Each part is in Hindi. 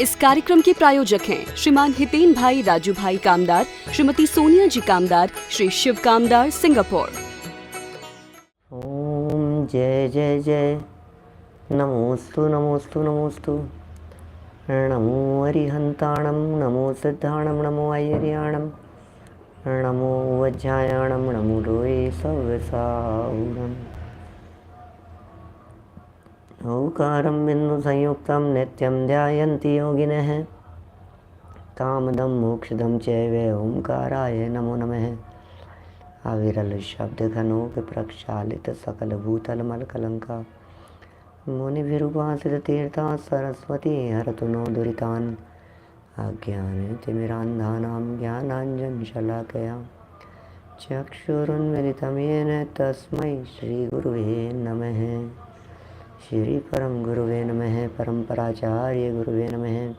इस कार्यक्रम के प्रायोजक हैं श्रीमान हितेन भाई राजू भाई कामदार, श्रीमती सोनिया जी कामदार, श्री शिव कामदार, सिंगापुर। ओम जय जय जय, नमोस्तु नमोस्तु नमोस्तु, नमो अरिहंताणं, नमो सिद्धाणं, नमो आयर्याणं, नमो वज्रायाणं, नमो लोये सवसाहुणम्। ओंकारं बिंदु संयुक्तं नित्यं ध्यायन्ति योगिनः, कामदं मोक्षदं चैव ओंकाराय नमो नमः। अविरल शब्द घनों पे प्रक्षालित सकल भूतल मल कलंका, मुनिभिरुपासित तीर्था सरस्वती हरतु नो दुरितान्। अज्ञान तिमिरान्धानां ज्ञानाञ्जन शलाकया चक्षुरुन्मिलितं येन तस्मै श्रीगुरुवे नमः। श्री परम गुरुवे नमः, परम्पराचार्य गुरुवे नमः।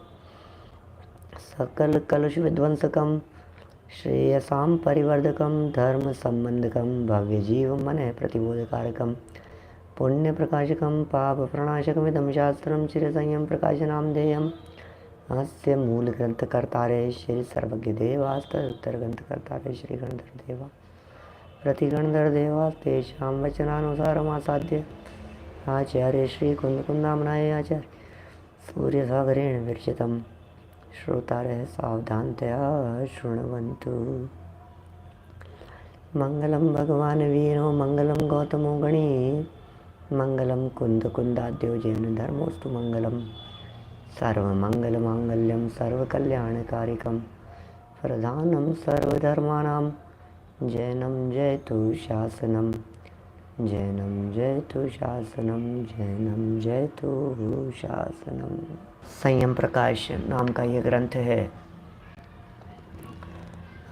सकल कलुष विध्वंसकं, श्रेयसां परिवर्धकं, धर्म संबंधकं, भव्य जीव मन प्रतिबोधकारकं, पुण्य प्रकाशकं, पाप प्रणाशकमिदं शास्त्रं चिरसंयम प्रकाशनां देयम्। अस्य मूल ग्रंथ कर्तारे श्री सर्वज्ञ देवास्तर ग्रंथ कर्तारे श्री गणधर देवा प्रतिगणधर देवा तेषां वचनानुसारमासाद्य आचार्य श्री कुंदकुंदामनाय आचार्य सूर्यसागरेण विरचितं श्रोतारः सावधानतया शृण्वन्तु। मंगलम भगवान वीरो, मंगलम गौतमो गणी, मंगलम कुंदाद्यो जैन धर्मोस्तु मंगलम। सर्वमंगलमांगल्यं सर्वकल्याणकारिकं, प्रधानं सर्वधर्माणां, जैनं जयतु शासनं, जैनं जयतु शासनं, जैनं जयतु शासनं। संयम प्रकाश नाम का ये ग्रंथ है,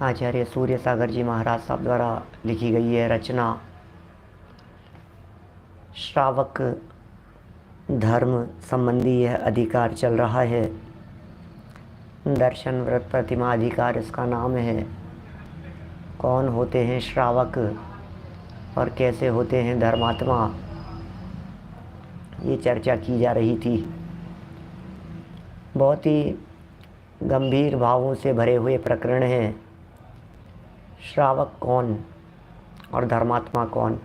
आचार्य सूर्य सागर जी महाराज साहब द्वारा लिखी गई है रचना। श्रावक धर्म संबंधी यह अधिकार चल रहा है। दर्शन व्रत प्रतिमा अधिकार इसका नाम है। कौन होते हैं श्रावक और कैसे होते हैं धर्मात्मा, ये चर्चा की जा रही थी। बहुत ही गंभीर भावों से भरे हुए प्रकरण हैं। श्रावक कौन और धर्मात्मा कौन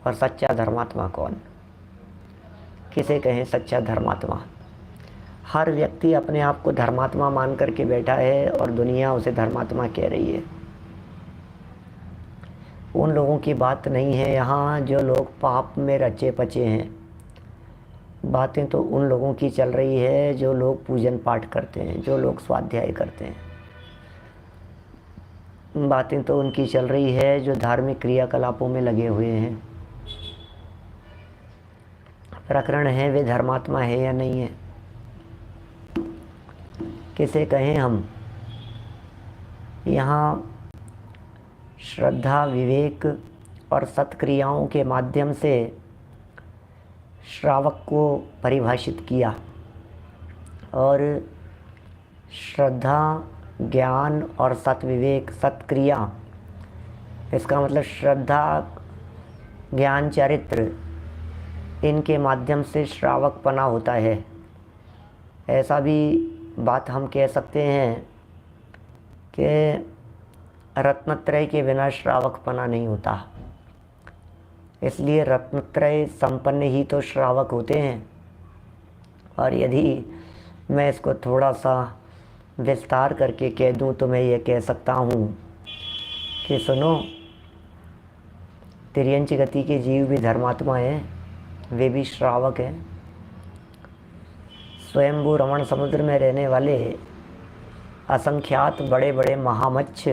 और सच्चा धर्मात्मा कौन। किसे कहें सच्चा धर्मात्मा? हर व्यक्ति अपने आप को धर्मात्मा मान करके बैठा है और दुनिया उसे धर्मात्मा कह रही है। उन लोगों की बात नहीं है यहाँ जो लोग पाप में रचे पचे हैं। बातें तो उन लोगों की चल रही है जो लोग पूजन पाठ करते हैं, जो लोग स्वाध्याय करते हैं। बातें तो उनकी चल रही है जो धार्मिक क्रियाकलापों में लगे हुए हैं। प्रकरण है वे धर्मात्मा है या नहीं है। किसे कहें हम? यहाँ श्रद्धा, विवेक और सत्क्रियाओं के माध्यम से श्रावक को परिभाषित किया। और श्रद्धा, ज्ञान और सत्विवेक, सत्क्रिया, इसका मतलब श्रद्धा, ज्ञान, चरित्र, इनके माध्यम से श्रावकपना होता है। ऐसा भी बात हम कह सकते हैं कि रत्नत्रय के बिना श्रावकपना नहीं होता। इसलिए रत्नत्रय संपन्न ही तो श्रावक होते हैं। और यदि मैं इसको थोड़ा सा विस्तार करके कह दूं तो मैं ये कह सकता हूँ कि सुनो, तिर्यंच गति के जीव भी धर्मात्मा हैं, वे भी श्रावक हैं। स्वयंभू रमण समुद्र में रहने वाले असंख्यात बड़े बड़े महामच्छ,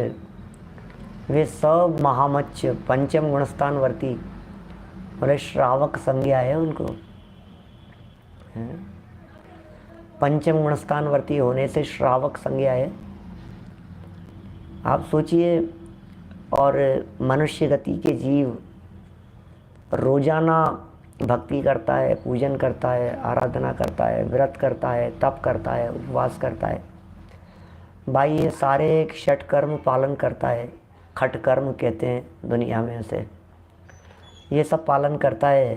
वे सब महामच्छ पंचम गुणस्थानवर्ती, बोले श्रावक संज्ञा है उनको। पंचम गुणस्थानवर्ती होने से श्रावक संज्ञा है। आप सोचिए। और मनुष्य गति के जीव रोजाना भक्ति करता है, पूजन करता है, आराधना करता है, व्रत करता है, तप करता है, उपवास करता है। भाई ये सारे एक षट कर्म पालन करता है। खट कर्म कहते हैं दुनिया में उसे। ये सब पालन करता है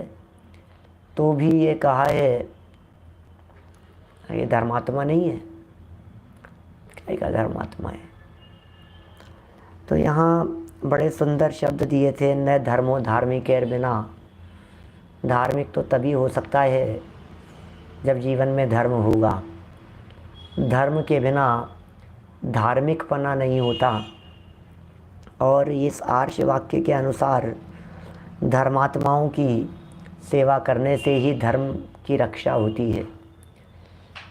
तो भी ये कहा है ये धर्मात्मा नहीं है, क्या का धर्मात्मा है। तो यहाँ बड़े सुंदर शब्द दिए थे, न धर्मो धार्मिकेर बिना। धार्मिक तो तभी हो सकता है जब जीवन में धर्म होगा, धर्म के बिना धार्मिकपना नहीं होता। और इस आर्ष वाक्य के अनुसार धर्मात्माओं की सेवा करने से ही धर्म की रक्षा होती है।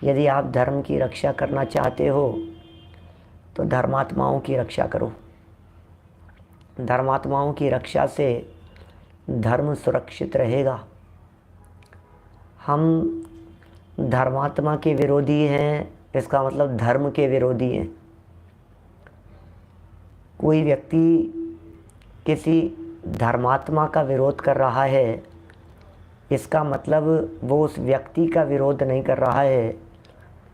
यदि आप धर्म की रक्षा करना चाहते हो तो धर्मात्माओं की रक्षा करो। धर्मात्माओं की रक्षा से धर्म सुरक्षित रहेगा। हम धर्मात्मा के विरोधी हैं, इसका मतलब धर्म के विरोधी हैं। कोई व्यक्ति किसी धर्मात्मा का विरोध कर रहा है, इसका मतलब वो उस व्यक्ति का विरोध नहीं कर रहा है,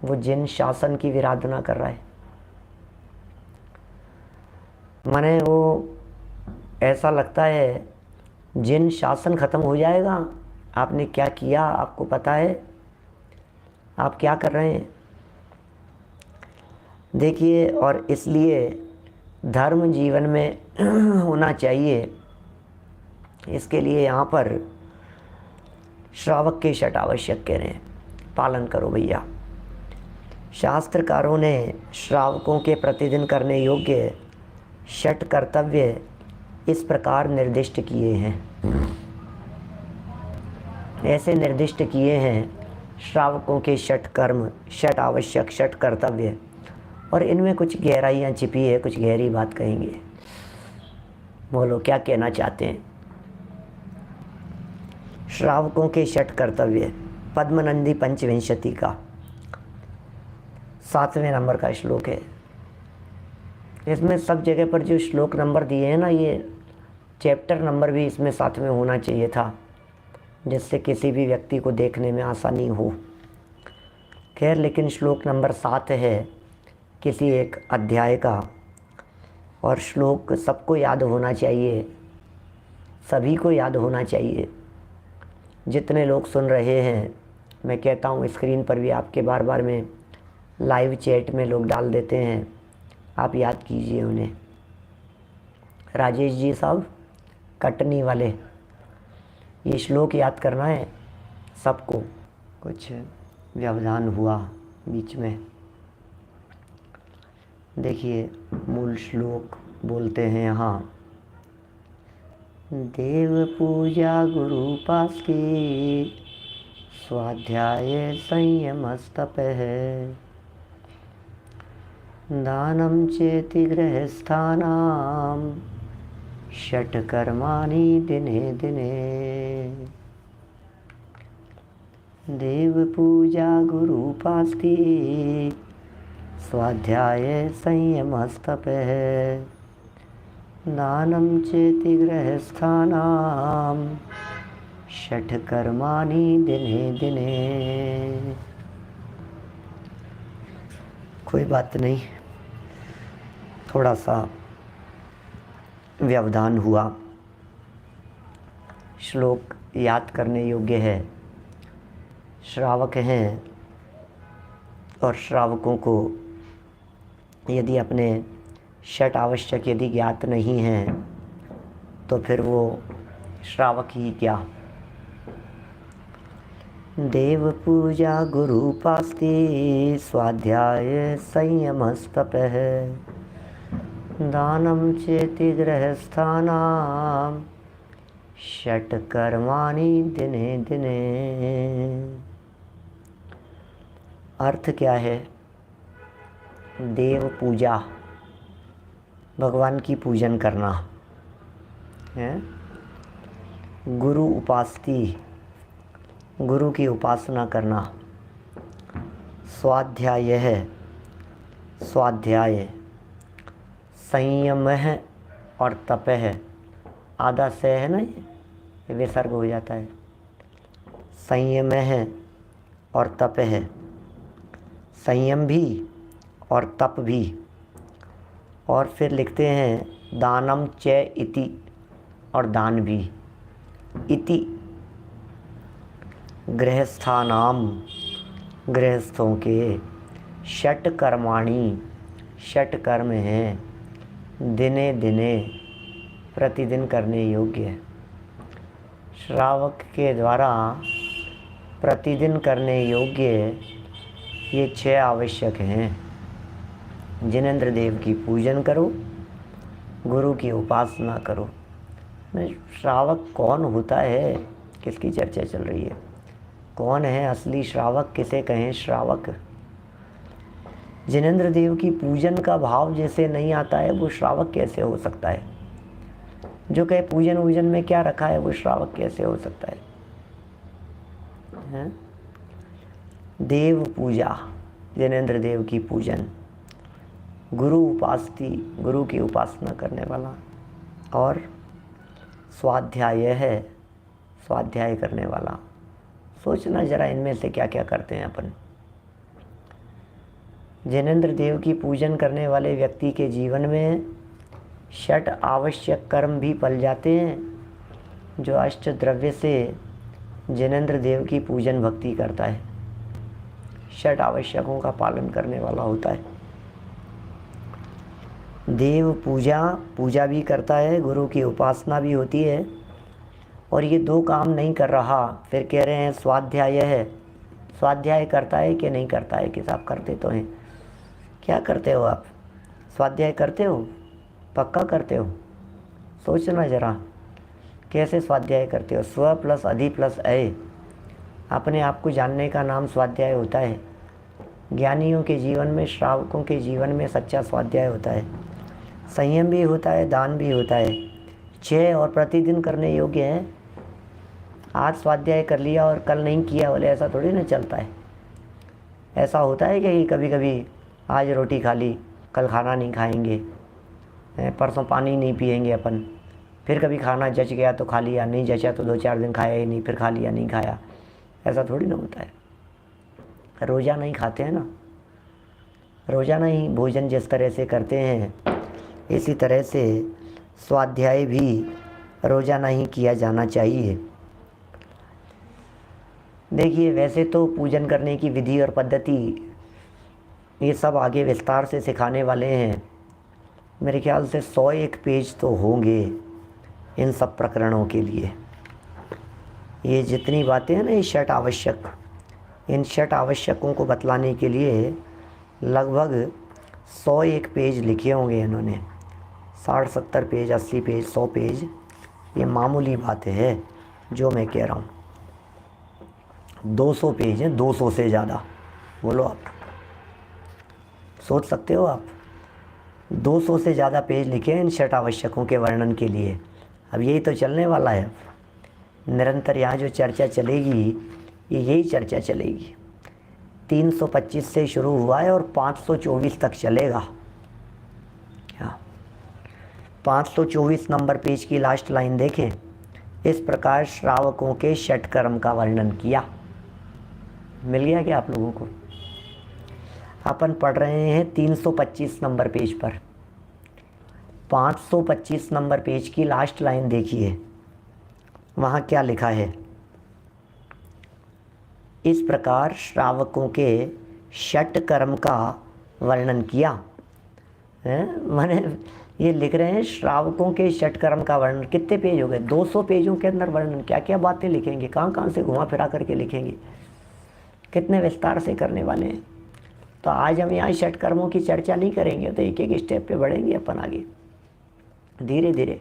वो जिन शासन की विराधना कर रहा है। माने वो ऐसा लगता है जिन शासन ख़त्म हो जाएगा। आपने क्या किया, आपको पता है आप क्या कर रहे हैं। देखिए, और इसलिए धर्म जीवन में होना चाहिए। इसके लिए यहाँ पर श्रावक के षट आवश्यक कह रहे हैं, पालन करो भैया। शास्त्रकारों ने श्रावकों के प्रतिदिन करने योग्य षट कर्तव्य इस प्रकार निर्दिष्ट किए हैं। ऐसे निर्दिष्ट किए हैं श्रावकों के षट कर्म, षट आवश्यक, षट कर्तव्य। और इनमें कुछ गहराइयाँ छिपी है, कुछ गहरी बात कहेंगे। बोलो क्या कहना चाहते हैं। श्रावकों के षट कर्तव्य, पद्मनंदी पंचविंशति का 7वें नंबर का श्लोक है। इसमें सब जगह पर जो श्लोक नंबर दिए हैं ना, ये चैप्टर नंबर भी इसमें साथ में होना चाहिए था, जिससे किसी भी व्यक्ति को देखने में आसानी हो। खैर, लेकिन श्लोक नंबर 7 है किसी एक अध्याय का, और श्लोक सबको याद होना चाहिए, सभी को याद होना चाहिए। जितने लोग सुन रहे हैं, मैं कहता हूँ स्क्रीन पर भी आपके बार बार में लाइव चैट में लोग डाल देते हैं, आप याद कीजिए उन्हें। राजेश जी साहब कटनी वाले, ये श्लोक याद करना है सबको। कुछ व्यवधान हुआ बीच में, देखिए मूल श्लोक बोलते हैं यहाँ। देव पूजा गुरु उपास की, स्वाध्याय संयमस्तप है, दानम चेति गृहस्थानाम, षट कर्माणि दिने दिने। देव पूजा गुरु उपास की, स्वाध्याय संयमस्तप है, दानम चेति गृहस्थानाम, षट कर्माणि दिने दिने। कोई बात नहीं, थोड़ा सा व्यवधान हुआ। श्लोक याद करने योग्य है। श्रावक हैं और श्रावकों को यदि अपने षट आवश्यक यदि ज्ञात नहीं हैं तो फिर वो श्रावक ही क्या। देव पूजा गुरु उपास्ति, स्वाध्याय संयमस्तप है, दानम चेति गृहस्थानाम, षट कर्माणि दिने दिने। अर्थ क्या है। देव पूजा, भगवान की पूजन करना है। गुरु उपास्ति, गुरु की उपासना करना। स्वाध्याय है, स्वाध्याय। संयम है और तप है। आधा से है ना, ये विसर्ग हो जाता है। संयम है और तप है। संयम भी और तप भी। और फिर लिखते हैं दानम च इति, और दान भी। इति गृहस्थानाम, गृहस्थों के षट कर्माणि, षट कर्म हैं दिने दिने प्रतिदिन करने योग्य। श्रावक के द्वारा प्रतिदिन करने योग्य ये 6 आवश्यक हैं। जिनेंद्र देव की पूजन करो, गुरु की उपासना करो। श्रावक कौन होता है, किसकी चर्चा चल रही है? कौन है असली श्रावक, किसे कहें श्रावक? जिनेंद्र देव की पूजन का भाव जैसे नहीं आता है, वो श्रावक कैसे हो सकता है? जो कहे पूजन वूजन में क्या रखा है, वो श्रावक कैसे हो सकता है? देव पूजा, जिनेंद्र देव की पूजन, गुरु उपासती, गुरु की उपासना करने वाला, और स्वाध्याय है, स्वाध्याय करने वाला। सोचना जरा इनमें से क्या क्या करते हैं अपन। जिनेंद्र देव की पूजन करने वाले व्यक्ति के जीवन में 6 आवश्यक कर्म भी पल जाते हैं। जो अष्ट द्रव्य से जिनेंद्र देव की पूजन भक्ति करता है, 6 आवश्यकों का पालन करने वाला होता है। देव पूजा, पूजा भी करता है, गुरु की उपासना भी होती है, और ये 2 काम नहीं कर रहा, फिर कह रहे हैं स्वाध्याय है। स्वाध्याय करता है कि नहीं करता है? कि साहब करते तो हैं। क्या करते हो आप? स्वाध्याय करते हो? पक्का करते हो? सोचना जरा, कैसे स्वाध्याय करते हो? स्व प्लस अधि प्लस अय, अपने आप को जानने का नाम स्वाध्याय होता है। ज्ञानियों के जीवन में, श्रावकों के जीवन में सच्चा स्वाध्याय होता है। संयम भी होता है, दान भी होता है। 6 और प्रतिदिन करने योग्य है। आज स्वाध्याय कर लिया और कल नहीं किया बोले, ऐसा थोड़ी ना चलता है। ऐसा होता है कि कभी कभी आज रोटी खा ली, कल खाना नहीं खाएंगे, परसों पानी नहीं पिएंगे अपन, फिर कभी खाना जच गया तो खा लिया, नहीं जचा तो 2-4 दिन खाया ही नहीं, फिर खा लिया, नहीं खाया। ऐसा थोड़ी ना होता है। रोज़ाना ही खाते हैं ना, रोज़ाना ही भोजन जिस तरह से करते हैं, इसी तरह से स्वाध्याय भी रोज़ाना ही किया जाना चाहिए। देखिए, वैसे तो पूजन करने की विधि और पद्धति ये सब आगे विस्तार से सिखाने वाले हैं। मेरे ख्याल से 101 पेज तो होंगे इन सब प्रकरणों के लिए। ये जितनी बातें हैं ना, ये 6 आवश्यक, इन 6 आवश्यकों को बतलाने के लिए लगभग 101 पेज लिखे होंगे इन्होंने। 60-70 पेज, 80 पेज, 100 पेज, ये मामूली बात है जो मैं कह रहा हूँ। 200 पेज हैं, 200 से ज़्यादा। बोलो आप, सोच सकते हो आप? 200 से ज़्यादा पेज लिखे हैं इन 6 आवश्यकों के वर्णन के लिए। अब यही तो चलने वाला है। निरंतर यहाँ जो चर्चा चलेगी, ये यही चर्चा चलेगी। 325 से शुरू हुआ है और 524 तक चलेगा। क्या 524 नंबर पेज की लास्ट लाइन देखें। इस प्रकार श्रावकों के 6 कर्म का वर्णन किया। मिल गया क्या आप लोगों को? अपन पढ़ रहे हैं 325 नंबर पेज पर। 525 नंबर पेज की लास्ट लाइन देखिए, वहाँ क्या लिखा है। इस प्रकार श्रावकों के 6 कर्म का वर्णन किया है। माने ये लिख रहे हैं श्रावकों के 6 कर्म का वर्णन। कितने पेज हो गए? 200 पेजों के अंदर वर्णन। क्या क्या बातें लिखेंगे, कहाँ कहाँ से घुमा फिरा करके लिखेंगे, कितने विस्तार से करने वाले हैं। तो आज हम यहाँ 6 कर्मों की चर्चा नहीं करेंगे, तो एक एक स्टेप पे बढ़ेंगे अपन आगे धीरे धीरे।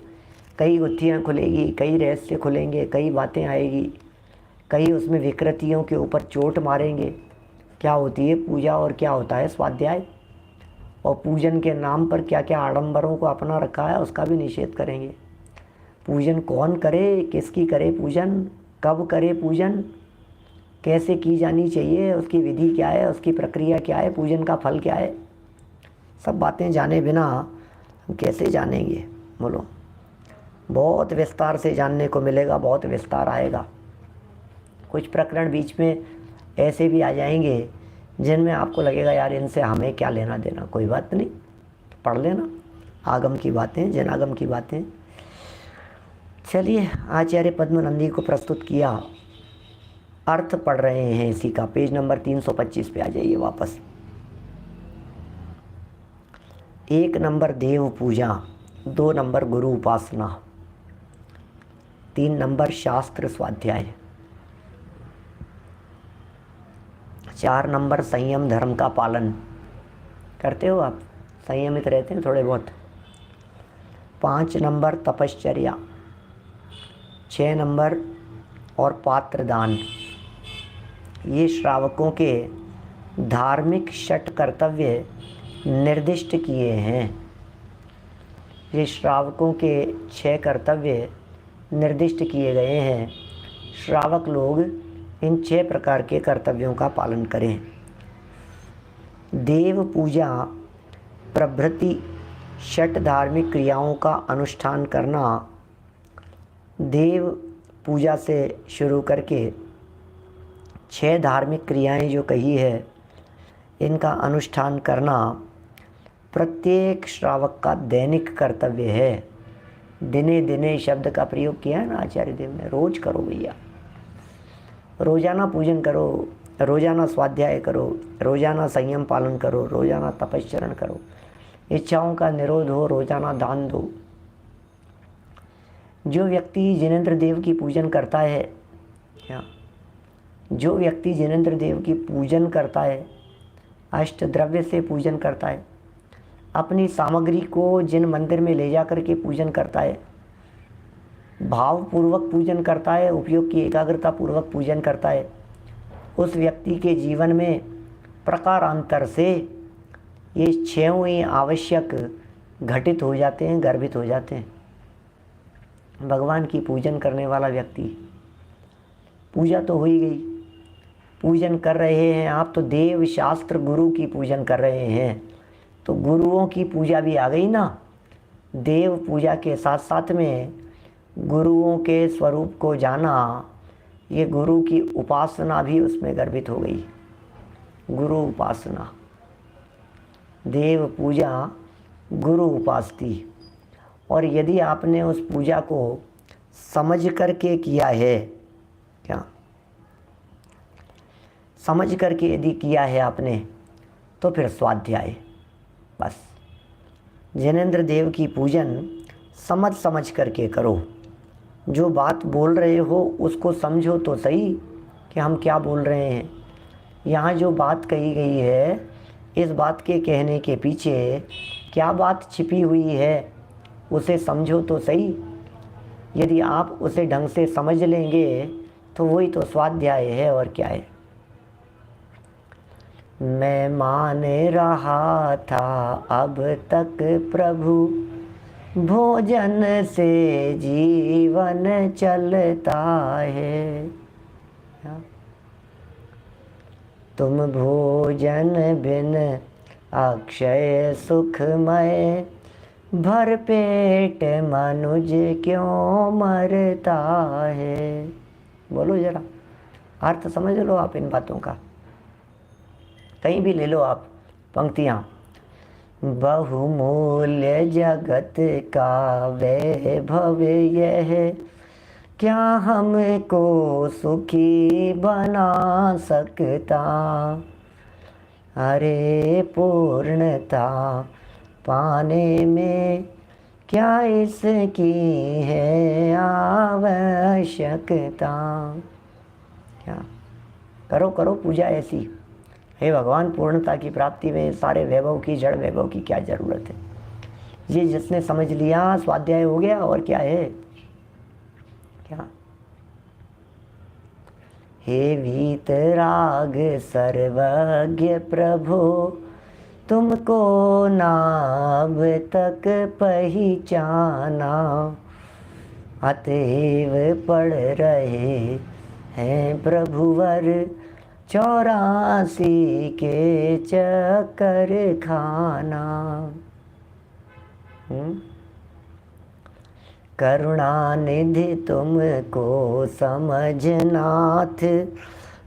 कई गुत्थियाँ खुलेगी, कई रहस्य खुलेंगे, कई बातें आएगी, कई उसमें विकृतियों के ऊपर चोट मारेंगे। क्या होती है पूजा और क्या होता है स्वाध्याय, और पूजन के नाम पर क्या क्या आडंबरों को अपना रखा है उसका भी निषेध करेंगे। पूजन कौन करे, किसकी करे पूजन, कब करे पूजन, कैसे की जानी चाहिए, उसकी विधि क्या है, उसकी प्रक्रिया क्या है, पूजन का फल क्या है, सब बातें जाने बिना हम कैसे जानेंगे। बोलो, बहुत विस्तार से जानने को मिलेगा, बहुत विस्तार आएगा। कुछ प्रकरण बीच में ऐसे भी आ जाएंगे जिनमें आपको लगेगा यार इनसे हमें क्या लेना देना। कोई बात नहीं, पढ़ लेना, आगम की बातें, जनागम की बातें। चलिए, आचार्य पद्मनंदी को प्रस्तुत किया अर्थ पढ़ रहे हैं इसी का। पेज नंबर 325 पे आ जाइए वापस। 1 नंबर देव पूजा, 2 नंबर गुरु उपासना, 3 नंबर शास्त्र स्वाध्याय, 4 नंबर संयम धर्म का पालन करते हो आप, संयमित रहते हैं थोड़े बहुत। 5 नंबर तपश्चर्या, 6 नंबर और पात्र दान। ये श्रावकों के धार्मिक षट कर्तव्य निर्दिष्ट किए हैं। ये श्रावकों के 6 कर्तव्य निर्दिष्ट किए गए हैं। श्रावक लोग इन 6 प्रकार के कर्तव्यों का पालन करें। देव पूजा प्रभृति षट धार्मिक क्रियाओं का अनुष्ठान करना, देव पूजा से शुरू करके 6 धार्मिक क्रियाएं जो कही है, इनका अनुष्ठान करना प्रत्येक श्रावक का दैनिक कर्तव्य है। दिने दिने शब्द का प्रयोग किया है ना आचार्य देव ने। रोज करो भैया, रोजाना पूजन करो, रोजाना स्वाध्याय करो, रोजाना संयम पालन करो, रोजाना तपश्चरण करो, इच्छाओं का निरोध हो, रोजाना दान दो। जो व्यक्ति जिनेंद्र देव की पूजन करता है, क्या जो व्यक्ति जिनेंद्र देव की पूजन करता है, अष्ट द्रव्य से पूजन करता है, अपनी सामग्री को जिन मंदिर में ले जा कर के पूजन करता है, भावपूर्वक पूजन करता है, उपयोग की एकाग्रता पूर्वक पूजन करता है, उस व्यक्ति के जीवन में प्रकारांतर से ये 6 ही आवश्यक घटित हो जाते हैं, गर्भित हो जाते हैं। भगवान की पूजन करने वाला व्यक्ति, पूजा तो हो ही गई, पूजन कर रहे हैं आप तो देव शास्त्र गुरु की पूजन कर रहे हैं, तो गुरुओं की पूजा भी आ गई ना। देव पूजा के साथ साथ में गुरुओं के स्वरूप को जाना, ये गुरु की उपासना भी उसमें गर्भित हो गई। गुरु उपासना, देव पूजा गुरु उपासती। और यदि आपने उस पूजा को समझ करके किया है, क्या समझ करके यदि किया है आपने, तो फिर स्वाध्याय। बस जिनेंद्र देव की पूजन समझ समझ करके करो। जो बात बोल रहे हो उसको समझो तो सही कि हम क्या बोल रहे हैं। यहाँ जो बात कही गई है, इस बात के कहने के पीछे क्या बात छिपी हुई है, उसे समझो तो सही। यदि आप उसे ढंग से समझ लेंगे तो वही तो स्वाध्याय है, और क्या है। मैं मान रहा था अब तक प्रभु, भोजन से जीवन चलता है। तुम भोजन बिन अक्षय सुखमय, भर पेट मनुज क्यों मरता है। बोलो जरा, अर्थ समझ लो आप इन बातों का। कहीं भी ले लो आप पंक्तियाँ। बहुमूल्य जगत का वैभव यह, क्या हमको सुखी बना सकता। अरे पूर्णता पाने में क्या इसकी है आवश्यकता। क्या करो करो पूजा ऐसी। हे भगवान, पूर्णता की प्राप्ति में सारे वैभव की, जड़ वैभव की क्या ज़रूरत है। ये जिसने समझ लिया, स्वाध्याय हो गया, और क्या है। क्या हे वीतराग सर्वज्ञ प्रभु, तुमको नाभ तक पहचाना, अतएव पढ़ रहे हैं प्रभुवर 84 के चक्कर खाना। करुणानिधि तुमको समझनाथ,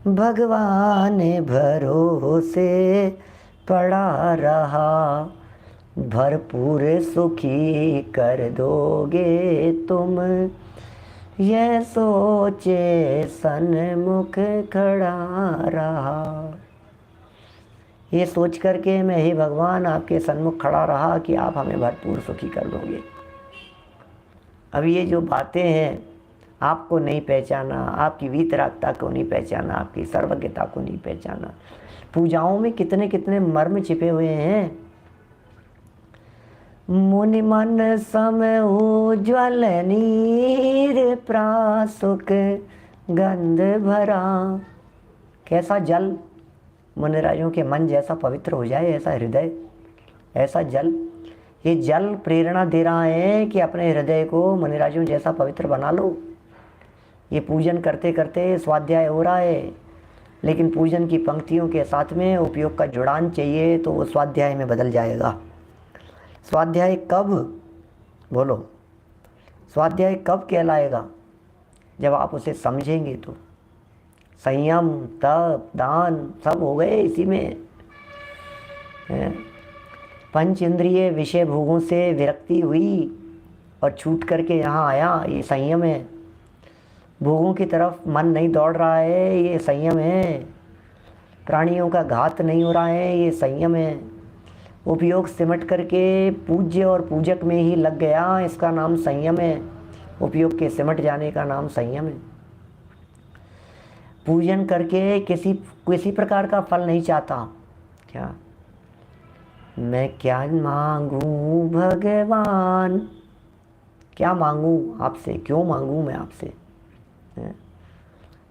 भगवान भरोसे पड़ा रहा, भरपूर सुखी कर दोगे तुम, यह सोचे सन्मुख खड़ा रहा। ये सोच करके मैं हे भगवान आपके सन्मुख खड़ा रहा कि आप हमें भरपूर सुखी कर दोगे। अब ये जो बातें हैं, आपको नहीं पहचाना, आपकी वीतरागता को नहीं पहचाना, आपकी सर्वज्ञता को नहीं पहचाना। पूजाओं में कितने कितने मर्म छिपे हुए हैं। मुनि मन सम उज्ज्वल नीर प्रासुक गंध भरा। कैसा जल मुनिराजों के मन जैसा पवित्र हो जाए, ऐसा हृदय, ऐसा जल। ये जल प्रेरणा दे रहा है कि अपने हृदय को मुनिराजों जैसा पवित्र बना लो। ये पूजन करते करते स्वाध्याय हो रहा है, लेकिन पूजन की पंक्तियों के साथ में उपयोग का जुड़ान चाहिए तो वो स्वाध्याय में बदल जाएगा। स्वाध्याय कब, बोलो, स्वाध्याय कब कहलाएगा? जब आप उसे समझेंगे तो। संयम, तप, दान सब हो गए इसी में। पंच इंद्रिय विषय भोगों से विरक्ति हुई और छूट करके यहाँ आया, ये संयम है। भोगों की तरफ मन नहीं दौड़ रहा है, ये संयम है। प्राणियों का घात नहीं हो रहा है, ये संयम है। उपयोग सिमट करके पूज्य और पूजक में ही लग गया, इसका नाम संयम है। उपयोग के सिमट जाने का नाम संयम है। पूजन करके किसी प्रकार का फल नहीं चाहता। क्या मैं क्या मांगूं भगवान, क्या मांगूं आपसे, क्यों मांगूं मैं आपसे?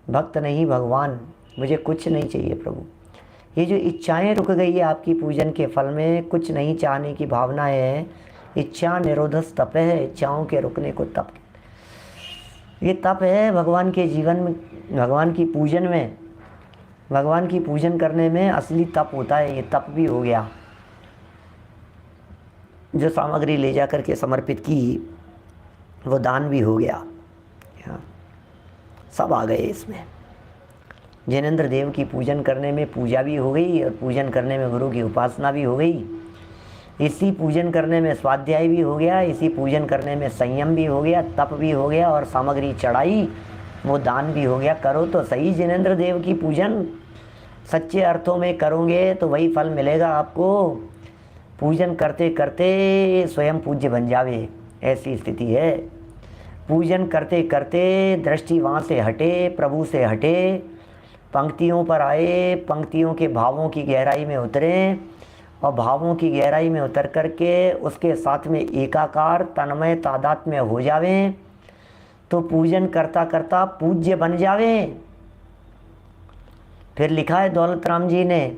भक्त नहीं भगवान, मुझे कुछ नहीं चाहिए प्रभु। ये जो इच्छाएं रुक गई है आपकी पूजन के फल में, कुछ नहीं चाहने की भावना है, इच्छा निरोधस तप है, इच्छाओं के रुकने को तप। ये तप है भगवान के जीवन में, भगवान की पूजन में, भगवान की पूजन करने में असली तप होता है। ये तप भी हो गया। जो सामग्री ले जा करके समर्पित की वो दान भी हो गया। सब आ गए इसमें। जिनेंद्र देव की पूजन करने में पूजा भी हो गई और पूजन करने में गुरु की उपासना भी हो गई। इसी पूजन करने में स्वाध्याय भी हो गया, इसी पूजन करने में संयम भी हो गया, तप भी हो गया और सामग्री चढ़ाई वो दान भी हो गया। करो तो सही जिनेंद्र देव की पूजन, सच्चे अर्थों में करोगे तो वही फल मिलेगा आपको। पूजन करते करते स्वयं पूज्य बन जावे, ऐसी स्थिति है। पूजन करते करते दृष्टि वहाँ से हटे, प्रभु से हटे, पंक्तियों पर आए, पंक्तियों के भावों की गहराई में उतरें और भावों की गहराई में उतर करके उसके साथ में एकाकार तन्मय तादात्म्य हो जावें तो पूजन करता करता पूज्य बन जावें। फिर लिखा है दौलत राम जी ने,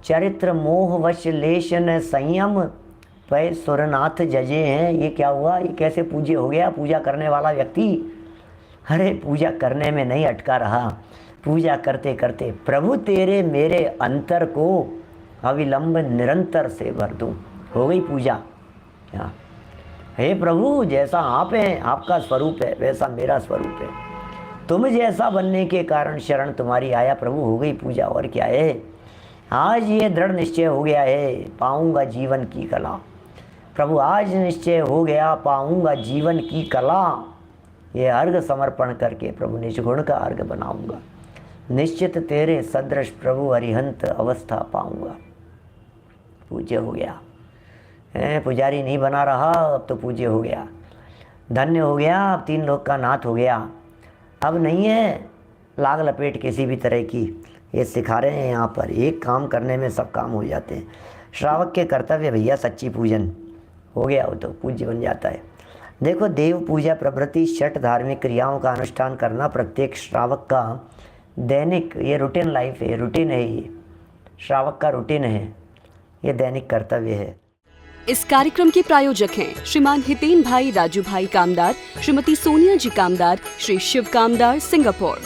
चरित्र मोह वश लेशन संयम पै सुरनाथ जजे हैं। ये क्या हुआ, ये कैसे पूज्य हो गया? पूजा करने वाला व्यक्ति, अरे पूजा करने में नहीं अटका रहा, पूजा करते करते प्रभु तेरे मेरे अंतर को अविलंब निरंतर से भर दूं। हो गई पूजा। हे प्रभु, जैसा आप हैं, आपका स्वरूप है, वैसा मेरा स्वरूप है। तुम जैसा बनने के कारण शरण तुम्हारी आया प्रभु। हो गई पूजा। और क्या है? आज ये दृढ़ निश्चय हो गया है, पाऊंगा जीवन की कला। प्रभु आज निश्चय हो गया, पाऊंगा जीवन की कला। ये अर्घ समर्पण करके प्रभु निजगुण का अर्घ बनाऊंगा। निश्चित तेरे सदृश प्रभु अरिहंत अवस्था पाऊंगा। पूज्य हो गया। पुजारी नहीं बना रहा, अब तो पूज्य हो गया, धन्य हो गया, अब 3 लोक का नाथ हो गया। अब नहीं है लाग लपेट किसी भी तरह की। ये सिखा रहे हैं यहाँ पर, एक काम करने में सब काम हो जाते हैं। श्रावक के कर्तव्य भैया सच्ची पूजन हो गया, वो तो पूज्य बन जाता है। देखो, देव पूजा प्रभृति 6 धार्मिक क्रियाओं का अनुष्ठान करना प्रत्येक श्रावक का दैनिक, ये रूटीन लाइफ है, रूटीन है, ये श्रावक का रूटीन है, ये दैनिक कर्तव्य है। इस कार्यक्रम के प्रायोजक हैं श्रीमान हितेन भाई राजू भाई कामदार, श्रीमती सोनिया जी कामदार, श्री शिव कामदार, सिंगापुर।